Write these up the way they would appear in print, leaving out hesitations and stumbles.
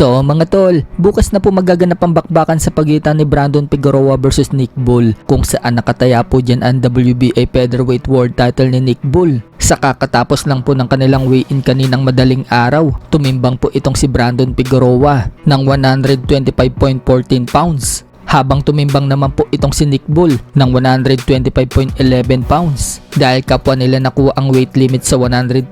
So mga tol, bukas na po magaganap ang bakbakan sa pagitan ni Brandon Figueroa versus Nick Bull, kung saan nakataya po dyan ang WBA Featherweight World title ni Nick Bull. Sa kakatapos lang po ng kanilang weigh-in kaninang madaling araw, tumimbang po itong si Brandon Figueroa ng 125.14 pounds. Habang tumimbang naman po itong si Nick Bull ng 125.11 pounds dahil kapwa nila nakuha ang weight limit sa 126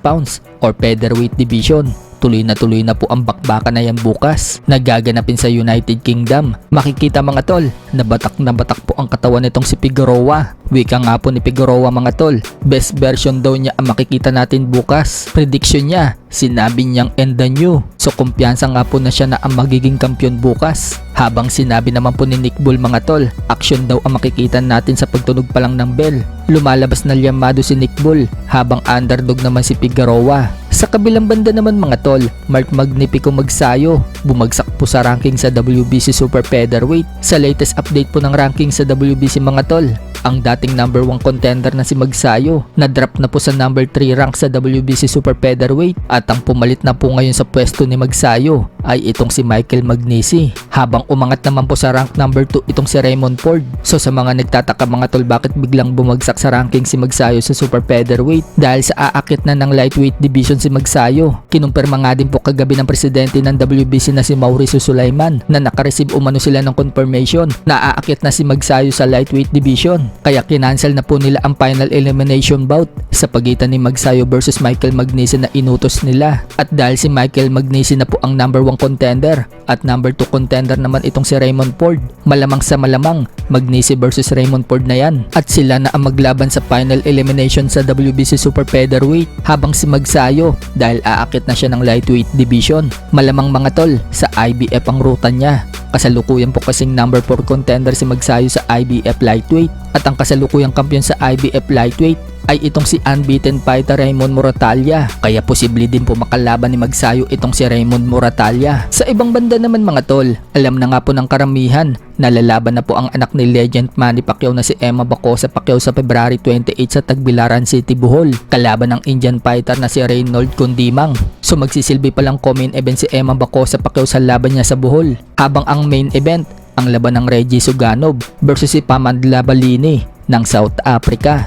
pounds or featherweight division. Tuloy na po ang bakbakan na yan bukas. Nagaganapin sa United Kingdom. Makikita mga tol, na batak po ang katawan nitong si Figueroa. Wika nga po ni Figueroa mga tol, best version daw niya ang makikita natin bukas. Prediction niya, sinabi niyang end the new. So kumpiyansa nga po na siya na ang magiging kampiyon bukas. Habang sinabi naman po ni Nick Bull mga tol, action daw ang makikita natin sa pagtunog pa lang ng bell. Lumalabas na liyamado si Nick Bull habang underdog naman si Figueroa. Sa kabilang banda naman mga tol, Mark Magnifico Magsayo bumagsak po sa ranking sa WBC Super Featherweight. Sa latest update po ng ranking sa WBC mga tol, ang dating number 1 contender na si Magsayo na-drop na po sa number 3 rank sa WBC Super Featherweight at ang pumalit na po ngayon sa pwesto ni Magsayo ay itong si Michael Magnesi, habang umangat naman po sa rank number 2 itong si Raymond Ford. So sa mga nagtataka mga tol, bakit biglang bumagsak sa ranking si Magsayo sa Super Featherweight? Dahil sa aakit na ng lightweight division si Magsayo. Kinumpirma nga din po kagabi ng presidente ng WBC na si Mauricio Sulaiman na nakareceive umano sila ng confirmation na aakit na si Magsayo sa lightweight division. Kaya kinansel na po nila ang final elimination bout sa pagitan ni Magsayo versus Michael Magnesi na inutos nila. At dahil si Michael Magnesi na po ang number 1 contender at number 2 contender naman itong si Raymond Ford, malamang sa malamang Magnesi versus Raymond Ford na yan. At sila na ang maglaban sa final elimination sa WBC Super Featherweight, habang si Magsayo dahil aakit na siya ng lightweight division. Malamang mga tol, sa IBF ang ruta niya. Kasalukuyan po kasing number 4 contender si Magsayo sa IBF lightweight at ang kasalukuyang kampiyon sa IBF lightweight ay itong si unbeaten fighter Raymond Moratalla. Kaya posible din po makalaban ni Magsayo itong si Raymond Moratalla. Sa ibang banda naman mga tol, alam na nga po ng karamihan na lalaban na po ang anak ni legend Manny Pacquiao na si Emma Bacosa Pacquiao sa February 28 sa Tagbilaran City, Bohol. Kalaban ng Indian fighter na si Reynold Condimang. So magsisilbi palang co-main event si Emma Bacosa Pacquiao sa laban niya sa Bohol. Habang ang main event, ang laban ng Reggie Suganov versus si Pamandla Balini ng South Africa.